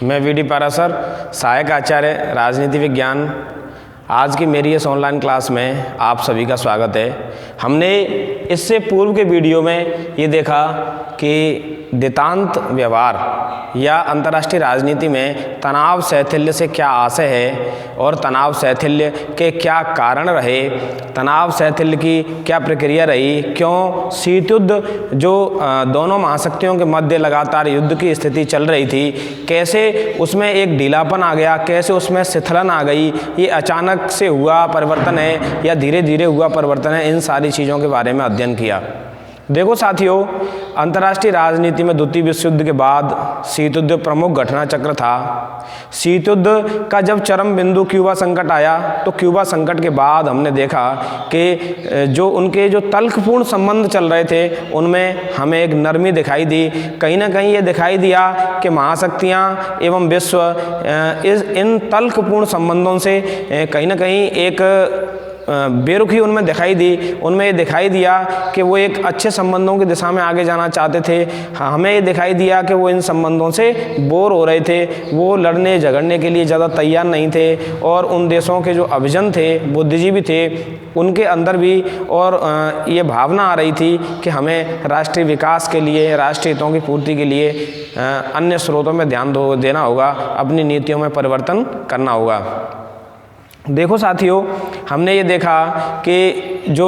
मैं वीडी पारासर, सहायक आचार्य राजनीति विज्ञान। आज की मेरी इस ऑनलाइन क्लास में आप सभी का स्वागत है। हमने इससे पूर्व के वीडियो में ये देखा कि द्वितांत व्यवहार या अंतर्राष्ट्रीय राजनीति में तनाव शैथिल्य से क्या आशय है और तनाव शैथिल्य के क्या कारण रहे, तनाव शैथिल्य की क्या प्रक्रिया रही, क्यों शीत युद्ध जो दोनों महाशक्तियों के मध्य लगातार युद्ध की स्थिति चल रही थी, कैसे उसमें एक ढीलापन आ गया, कैसे उसमें शिथिलन आ गई, ये अचानक से हुआ परिवर्तन है या धीरे धीरे हुआ परिवर्तन है, इन सारी चीज़ों के बारे में अध्ययन किया। देखो साथियों, अंतर्राष्ट्रीय राजनीति में द्वितीय विश्व युद्ध के बाद शीत युद्ध प्रमुख घटना चक्र था। शीत युद्ध का जब चरम बिंदु क्यूबा संकट आया, तो क्यूबा संकट के बाद हमने देखा कि जो उनके जो तल्खपूर्ण संबंध चल रहे थे उनमें हमें एक नरमी दिखाई दी। कहीं ना कहीं ये दिखाई दिया कि महाशक्तियाँ एवं विश्व इन तल्खपूर्ण संबंधों से कहीं ना कहीं एक बेरुखी उनमें दिखाई दी। उनमें ये दिखाई दिया कि वो एक अच्छे संबंधों की दिशा में आगे जाना चाहते थे। हमें ये दिखाई दिया कि वो इन संबंधों से बोर हो रहे थे, वो लड़ने झगड़ने के लिए ज़्यादा तैयार नहीं थे। और उन देशों के जो अभिजन थे, बुद्धिजीवी थे, उनके अंदर भी और ये भावना आ रही थी कि हमें राष्ट्रीय विकास के लिए, राष्ट्रीय हितों की पूर्ति के लिए अन्य स्रोतों में ध्यान देना होगा, अपनी नीतियों में परिवर्तन करना होगा। देखो साथियों, हमने ये देखा कि जो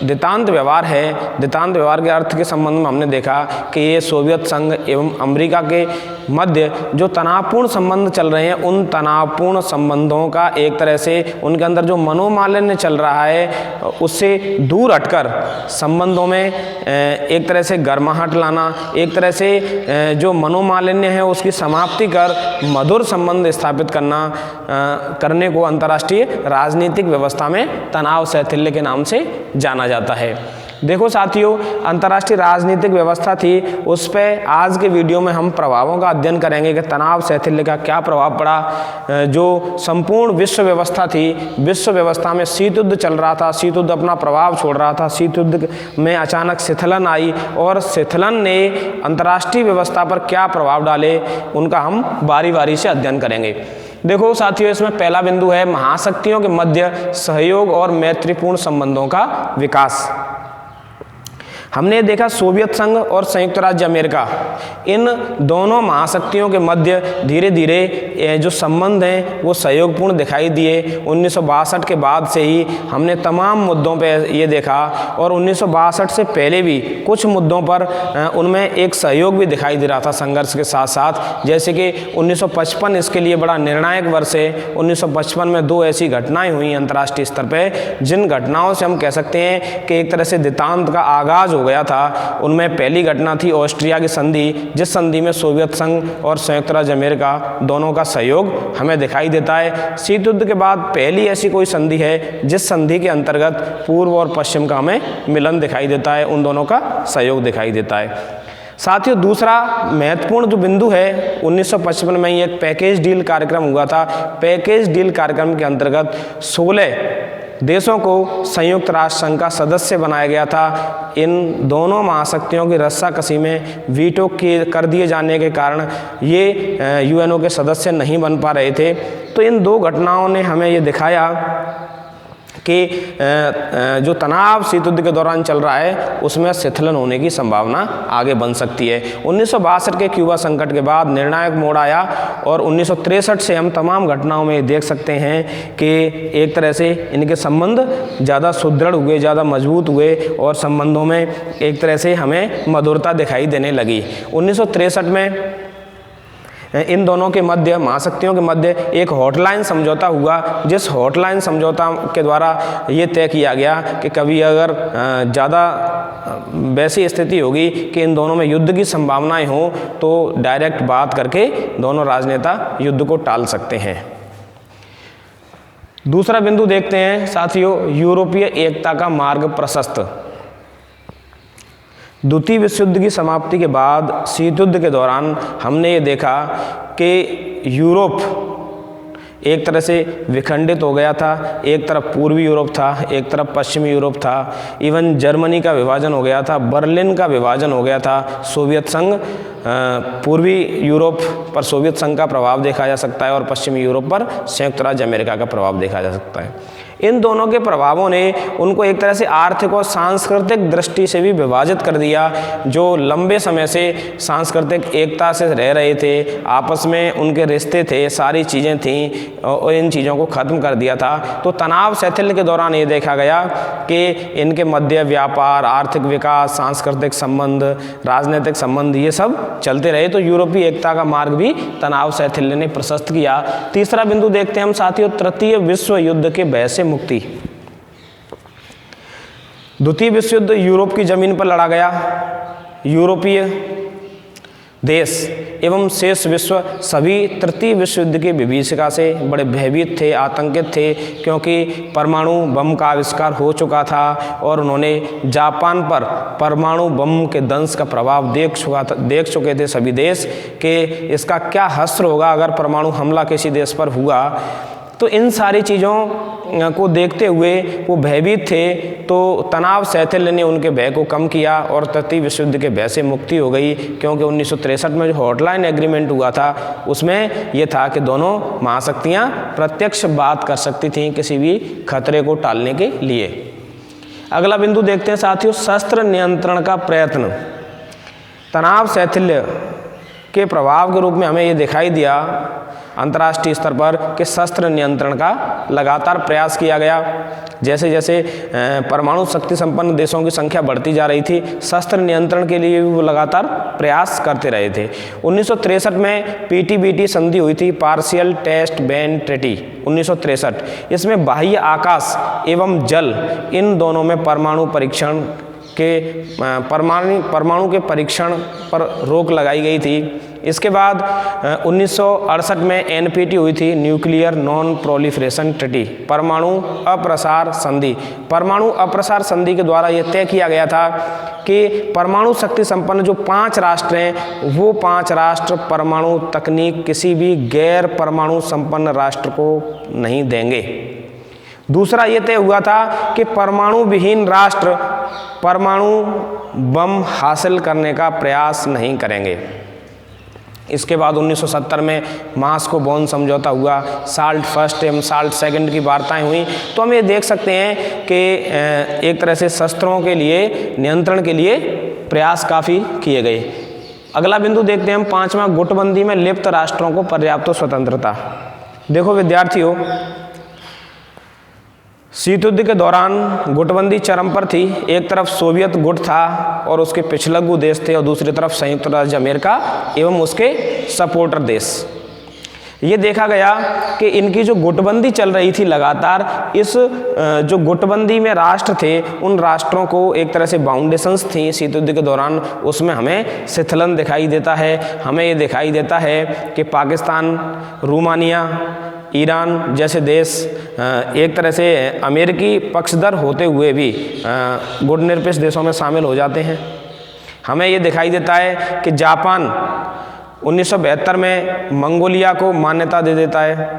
द्वितांत व्यवहार है, द्वितांत व्यवहार के अर्थ के संबंध में हमने देखा कि ये सोवियत संघ एवं अमेरिका के मध्य जो तनावपूर्ण संबंध चल रहे हैं, उन तनावपूर्ण संबंधों का एक तरह से उनके अंदर जो मनोमालिन्य चल रहा है उससे दूर हटकर संबंधों में एक तरह से गर्माहट लाना, एक तरह से जो मनोमालिन्य है उसकी समाप्ति कर मधुर संबंध स्थापित करने को अंतर्राष्ट्रीय राजनीतिक व्यवस्था में तनाव शैथिल्य के नाम से जाना जाता है। देखो साथियों, अंतर्राष्ट्रीय राजनीतिक व्यवस्था थी, उस पर आज के वीडियो में हम प्रभावों का अध्ययन करेंगे कि तनाव शैथिल्य का क्या प्रभाव पड़ा। जो संपूर्ण विश्व व्यवस्था थी, विश्व व्यवस्था में शीत युद्ध चल रहा था, शीत युद्ध अपना प्रभाव छोड़ रहा था, शीत युद्ध में अचानक शिथिलन आई और शिथिलन ने अंतर्राष्ट्रीय व्यवस्था पर क्या प्रभाव डाले, उनका हम बारी बारी से अध्ययन करेंगे। देखो साथियों, इसमें पहला बिंदु है महाशक्तियों के मध्य सहयोग और मैत्रीपूर्ण संबंधों का विकास। हमने देखा सोवियत संघ और संयुक्त राज्य अमेरिका, इन दोनों महाशक्तियों के मध्य धीरे धीरे जो संबंध हैं वो सहयोगपूर्ण दिखाई दिए। 1962 के बाद से ही हमने तमाम मुद्दों पे ये देखा और 1962 से पहले भी कुछ मुद्दों पर उनमें एक सहयोग भी दिखाई दे रहा था संघर्ष के साथ साथ। जैसे कि 1955 इसके लिए बड़ा निर्णायक वर्ष है। 1955 में दो ऐसी घटनाएँ हुई अंतर्राष्ट्रीय स्तर पर, जिन घटनाओं से हम कह सकते हैं कि एक तरह से द्वितांत का आगाज हो गया था। उनमें पहली घटना थी ऑस्ट्रिया की संधि, जिस संधि में सोवियत संघ और संयुक्त राज्य अमेरिका दोनों का सहयोग हमें दिखाई देता है। शीत युद्ध के बाद पहली ऐसी कोई संधि है जिस संधि के अंतर्गत पूर्व और पश्चिम का हमें मिलन दिखाई देता है, उन दोनों का सहयोग दिखाई देता है। साथियों, दूसरा महत्वपूर्ण जो बिंदु है, 1955 में ही एक पैकेज डील कार्यक्रम हुआ था। पैकेज डील कार्यक्रम के अंतर्गत 16 देशों को संयुक्त राष्ट्र संघ का सदस्य बनाया गया था। इन दोनों महाशक्तियों की रस्साकसी में वीटो कर दिए जाने के कारण ये यूएनओ के सदस्य नहीं बन पा रहे थे। तो इन दो घटनाओं ने हमें ये दिखाया कि जो तनाव शीत युद्ध के दौरान चल रहा है उसमें शिथिलन होने की संभावना आगे बन सकती है। 1962 के क्यूबा संकट के बाद निर्णायक मोड़ आया और 1963 से हम तमाम घटनाओं में देख सकते हैं कि एक तरह से इनके संबंध ज़्यादा सुदृढ़ हुए, ज़्यादा मजबूत हुए और संबंधों में एक तरह से हमें मधुरता दिखाई देने लगी। 1963 में इन दोनों के मध्य, महाशक्तियों के मध्य एक हॉटलाइन समझौता हुआ, जिस हॉटलाइन समझौता के द्वारा ये तय किया गया कि कभी अगर ज़्यादा वैसी स्थिति होगी कि इन दोनों में युद्ध की संभावनाएं हों तो डायरेक्ट बात करके दोनों राजनेता युद्ध को टाल सकते हैं। दूसरा बिंदु देखते हैं साथियों, यूरोपीय एकता का मार्ग प्रशस्त। द्वितीय विश्व युद्ध की समाप्ति के बाद शीत युद्ध के दौरान हमने ये देखा कि यूरोप एक तरह से विखंडित हो गया था। एक तरफ पूर्वी यूरोप था, एक तरफ पश्चिमी यूरोप था। इवन जर्मनी का विभाजन हो गया था, बर्लिन का विभाजन हो गया था। सोवियत संघ पूर्वी यूरोप पर सोवियत संघ का प्रभाव देखा जा सकता है और पश्चिमी यूरोप पर संयुक्त राज्य अमेरिका का प्रभाव देखा जा सकता है। इन दोनों के प्रभावों ने उनको एक तरह से आर्थिक और सांस्कृतिक दृष्टि से भी विभाजित कर दिया। जो लंबे समय से सांस्कृतिक एकता से रह रहे थे, आपस में उनके रिश्ते थे, सारी चीज़ें थीं, और इन चीज़ों को ख़त्म कर दिया था। तो तनाव शैथिल्य के दौरान ये देखा गया कि इनके मध्य व्यापार, आर्थिक विकास, सांस्कृतिक संबंध, राजनीतिक संबंध ये सब चलते रहे। तो यूरोपीय एकता का मार्ग भी तनाव शैथिल्य ने प्रशस्त किया। तीसरा बिंदु देखते हैं हम साथियों, तृतीय विश्व युद्ध के भय से मुक्ति। द्वितीय विश्व युद्ध यूरोप की जमीन पर लड़ा गया। यूरोपीय देश एवं शेष विश्व सभी तृतीय विश्व युद्ध की विभीषिका से बड़े भयभीत थे, आतंकित थे, क्योंकि परमाणु बम का आविष्कार हो चुका था और उन्होंने जापान पर परमाणु बम के दंश का प्रभाव देख चुके थे सभी देश कि इसका क्या हश्र होगा अगर परमाणु हमला किसी देश पर हुआ। तो इन सारी चीज़ों को देखते हुए वो भयभीत थे। तो तनाव शैथिल्य ने उनके भय को कम किया और तृतीय विश्व युद्ध के भय से मुक्ति हो गई, क्योंकि 1963 में जो हॉटलाइन एग्रीमेंट हुआ था उसमें यह था कि दोनों महाशक्तियाँ प्रत्यक्ष बात कर सकती थीं किसी भी खतरे को टालने के लिए। अगला बिंदु देखते हैं साथियों, शस्त्र नियंत्रण का प्रयत्न। तनाव शैथिल्य के प्रभाव के रूप में हमें ये दिखाई दिया अंतर्राष्ट्रीय स्तर पर कि शस्त्र नियंत्रण का लगातार प्रयास किया गया। जैसे जैसे परमाणु शक्ति संपन्न देशों की संख्या बढ़ती जा रही थी, शस्त्र नियंत्रण के लिए भी वो लगातार प्रयास करते रहे थे। 1963 में पीटीबीटी संधि हुई थी, पार्शियल टेस्ट बैन ट्रीटी 1963। इसमें बाह्य आकाश एवं जल इन दोनों में परमाणु परीक्षण के परमाणु के परीक्षण पर रोक लगाई गई थी। इसके बाद 1968 में एनपीटी हुई थी, न्यूक्लियर नॉन प्रोलिफरेशन ट्रीटी, परमाणु अप्रसार संधि। परमाणु अप्रसार संधि के द्वारा यह तय किया गया था कि परमाणु शक्ति संपन्न जो 5 राष्ट्र हैं वो 5 राष्ट्र परमाणु तकनीक किसी भी गैर परमाणु संपन्न राष्ट्र को नहीं देंगे। दूसरा ये तय हुआ था कि परमाणु विहीन राष्ट्र परमाणु बम हासिल करने का प्रयास नहीं करेंगे। इसके बाद 1970 में मास्को बॉन समझौता हुआ, साल्ट फर्स्ट एवं साल्ट सेकंड की वार्ताएं हुई। तो हम ये देख सकते हैं कि एक तरह से शस्त्रों के लिए नियंत्रण के लिए प्रयास काफ़ी किए गए। अगला बिंदु देखते हैं हम 5वां, गुटबंदी में लिप्त राष्ट्रों को पर्याप्त स्वतंत्रता। देखो विद्यार्थियों, शीत युद्ध के दौरान गुटबंदी चरम पर थी। एक तरफ सोवियत गुट था और उसके पिछलग्गू देश थे, और दूसरी तरफ संयुक्त राज्य अमेरिका एवं उसके सपोर्टर देश। ये देखा गया कि इनकी जो गुटबंदी चल रही थी लगातार, इस जो गुटबंदी में राष्ट्र थे उन राष्ट्रों को एक तरह से बाउंडेशंस थी शीत युद्ध के दौरान, उसमें हमें शिथिलन दिखाई देता है। हमें ये दिखाई देता है कि पाकिस्तान, रोमानिया, ईरान जैसे देश एक तरह से अमेरिकी पक्षधर होते हुए भी गुटनिरपेक्ष देशों में शामिल हो जाते हैं। हमें ये दिखाई देता है कि जापान 1972 में मंगोलिया को मान्यता दे देता है।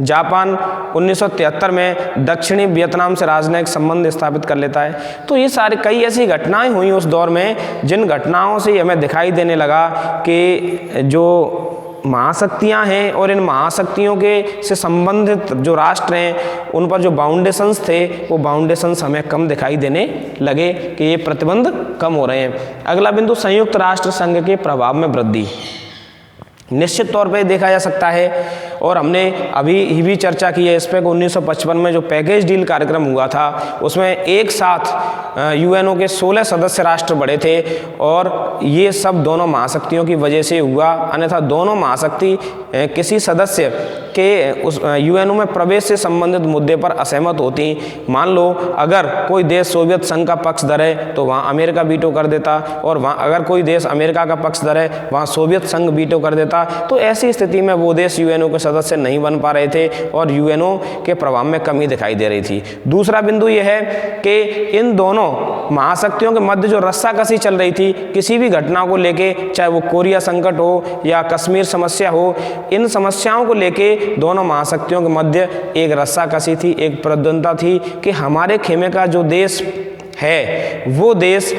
जापान 1973 में दक्षिणी वियतनाम से राजनयिक संबंध स्थापित कर लेता है। तो ये सारी कई ऐसी घटनाएं हुई उस दौर में, जिन घटनाओं से हमें दिखाई देने लगा कि जो महाशक्तियाँ हैं और इन महाशक्तियों के से संबंधित जो राष्ट्र हैं उन पर जो बाउंडेशंस थे वो बाउंडेशंस हमें कम दिखाई देने लगे, कि ये प्रतिबंध कम हो रहे हैं। अगला बिंदु, संयुक्त राष्ट्र संघ के प्रभाव में वृद्धि। निश्चित तौर पे देखा जा सकता है, और हमने अभी ही भी चर्चा की है इस पर, 1955 में जो पैकेज डील कार्यक्रम हुआ था उसमें एक साथ यूएनओ के 16 सदस्य राष्ट्र बढ़े थे, और ये सब दोनों महाशक्तियों की वजह से हुआ। अन्यथा दोनों महाशक्ति किसी सदस्य के उस यूएनओ में प्रवेश से संबंधित मुद्दे पर असहमत होती। मान लो अगर कोई देश सोवियत संघ का पक्षधर है तो वहाँ अमेरिका वीटो कर देता, और वहाँ अगर कोई देश अमेरिका का पक्षधर है वहाँ सोवियत संघ वीटो कर देता। तो ऐसी स्थिति में वो देश यूएनओ के सदस्य नहीं बन पा रहे थे और यूएनओ के प्रभाव में कमी दिखाई दे रही थी। दूसरा बिंदु यह है कि इन दोनों महाशक्तियों के मध्य जो रस्साकसी चल रही थी किसी भी घटना को लेके, चाहे वो कोरिया संकट हो या कश्मीर समस्या हो, इन समस्याओं को लेके दोनों महाशक्तियों के मध्य एक रस्साकसी थी, एक प्रतिद्वंद्विता थी कि हमारे खेमे का जो देश है वो देश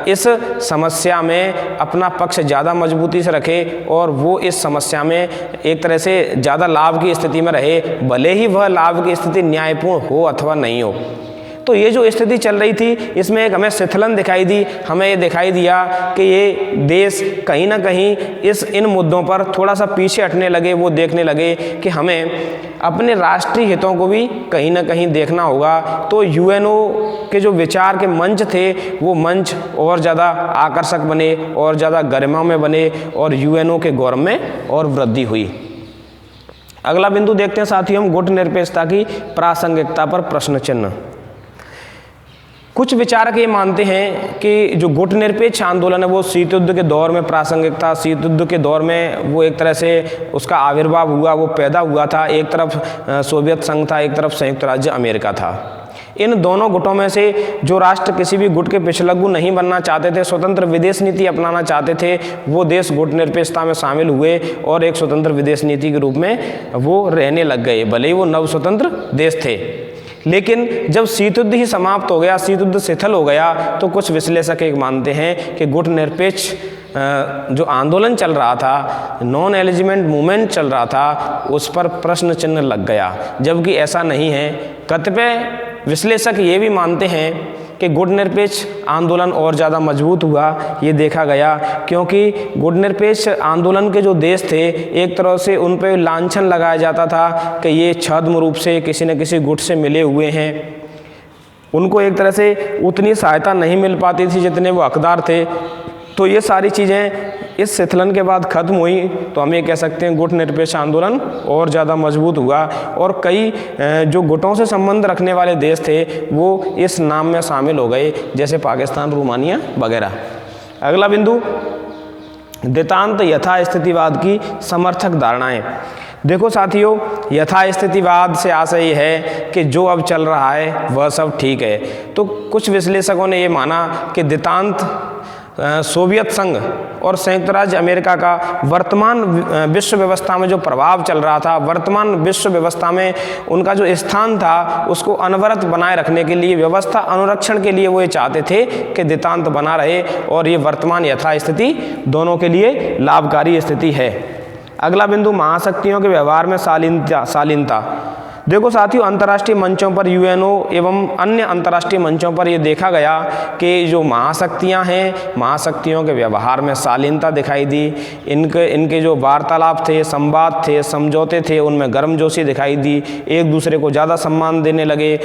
इस समस्या में अपना पक्ष ज़्यादा मजबूती से रखे और वो इस समस्या में एक तरह से ज़्यादा लाभ की स्थिति में रहे, भले ही वह लाभ की स्थिति न्यायपूर्ण हो अथवा नहीं हो। तो ये जो स्थिति चल रही थी इसमें एक हमें शिथिलन दिखाई दी, हमें ये दिखाई दिया कि ये देश कहीं ना कहीं इन मुद्दों पर थोड़ा सा पीछे हटने लगे। वो देखने लगे कि हमें अपने राष्ट्रीय हितों को भी कहीं ना कहीं देखना होगा। तो यूएनओ के जो विचार के मंच थे वो मंच और ज़्यादा आकर्षक बने और ज़्यादा गरिमा में बने और यूएनओ के गौरव में और वृद्धि हुई। अगला बिंदु देखते हैं साथियों हम गुट निरपेक्षता की प्रासंगिकता पर प्रश्न चिन्ह। कुछ विचारक ये मानते हैं कि जो गुट निरपेक्ष आंदोलन है वो शीत युद्ध के दौर में प्रासंगिक था। शीत युद्ध के दौर में वो एक तरह से उसका आविर्भाव हुआ, वो पैदा हुआ था। एक तरफ सोवियत संघ था, एक तरफ संयुक्त राज्य अमेरिका था। इन दोनों गुटों में से जो राष्ट्र किसी भी गुट के पिछलग्गू नहीं बनना चाहते थे, स्वतंत्र विदेश नीति अपनाना चाहते थे, वो देश गुट निरपेक्षता में शामिल हुए और एक स्वतंत्र विदेश नीति के रूप में वो रहने लग गए, भले ही वो नव स्वतंत्र देश थे। लेकिन जब शीत युद्ध ही समाप्त हो गया, शीत युद्ध शिथिल हो गया, तो कुछ विश्लेषक एक मानते हैं कि गुट निरपेक्ष जो आंदोलन चल रहा था, नॉन एलिजिमेंट मूवमेंट चल रहा था, उस पर प्रश्न चिन्ह लग गया, जबकि ऐसा नहीं है। कतिपय विश्लेषक ये भी मानते हैं कि गुट निरपेक्ष आंदोलन और ज़्यादा मजबूत हुआ, ये देखा गया, क्योंकि गुट निरपेक्ष आंदोलन के जो देश थे एक तरह से उन पर लांछन लगाया जाता था कि ये छद्म रूप से किसी न किसी गुट से मिले हुए हैं। उनको एक तरह से उतनी सहायता नहीं मिल पाती थी जितने वो हकदार थे। तो ये सारी चीज़ें इस शिथिलन के बाद खत्म हुई, तो हम ये कह सकते हैं गुट निरपेक्ष आंदोलन और ज़्यादा मजबूत हुआ और कई जो गुटों से संबंध रखने वाले देश थे वो इस नाम में शामिल हो गए, जैसे पाकिस्तान, रोमानिया वगैरह। अगला बिंदु दितांत यथास्थितिवाद की समर्थक धारणाएं। देखो साथियों, यथास्थितिवाद से आशय ये है कि जो अब चल रहा है वह सब ठीक है। तो कुछ विश्लेषकों ने ये माना कि दितांत सोवियत संघ और संयुक्त राज्य अमेरिका का वर्तमान विश्व व्यवस्था में जो प्रभाव चल रहा था, वर्तमान विश्व व्यवस्था में उनका जो स्थान था, उसको अनवरत बनाए रखने के लिए, व्यवस्था अनुरक्षण के लिए वो ये चाहते थे कि दितांत बना रहे और ये वर्तमान यथास्थिति दोनों के लिए लाभकारी स्थिति है। अगला बिंदु महाशक्तियों के व्यवहार में शालीनता। देखो साथियों, अंतर्राष्ट्रीय मंचों पर यूएनओ एवं अन्य अंतर्राष्ट्रीय मंचों पर ये देखा गया कि जो महाशक्तियां हैं, महाशक्तियों के व्यवहार में शालीनता दिखाई दी। इनके जो वार्तालाप थे, संवाद थे, समझौते थे, उनमें गर्मजोशी दिखाई दी। एक दूसरे को ज़्यादा सम्मान देने लगे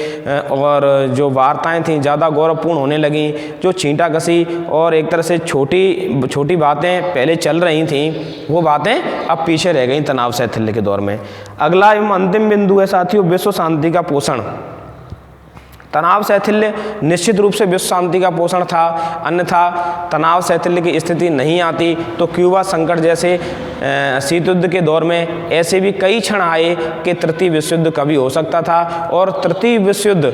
और जो वार्ताएं थीं ज़्यादा गौरवपूर्ण होने लगीं। जो छींटाकशी और एक तरह से छोटी बातें पहले चल रही थीं, वो बातें अब पीछे रह गईं तनाव शैथिल्य के दौर में। अगला एवं अंतिम बिंदु है साथियों विश्व शांति का पोषण। तनाव शैथिल्य निश्चित रूप से विश्व शांति का पोषण था, अन्यथा तनाव शैथिल्य की स्थिति नहीं आती तो क्यूबा संकट जैसे शीत युद्ध के दौर में ऐसे भी कई क्षण आए कि तृतीय विश्व युद्ध कभी हो सकता था और तृतीय विश्व युद्ध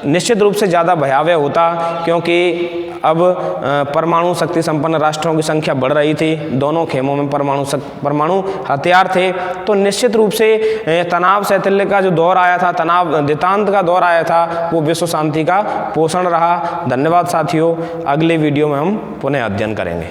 निश्चित रूप से ज़्यादा भयावह होता, क्योंकि अब परमाणु शक्ति संपन्न राष्ट्रों की संख्या बढ़ रही थी, दोनों खेमों में परमाणु हथियार थे। तो निश्चित रूप से तनाव शैथिल्य का जो दौर आया था, तनाव दितांत का दौर आया था, वो विश्व शांति का पोषण रहा। धन्यवाद साथियों, अगले वीडियो में हम पुनः अध्ययन करेंगे।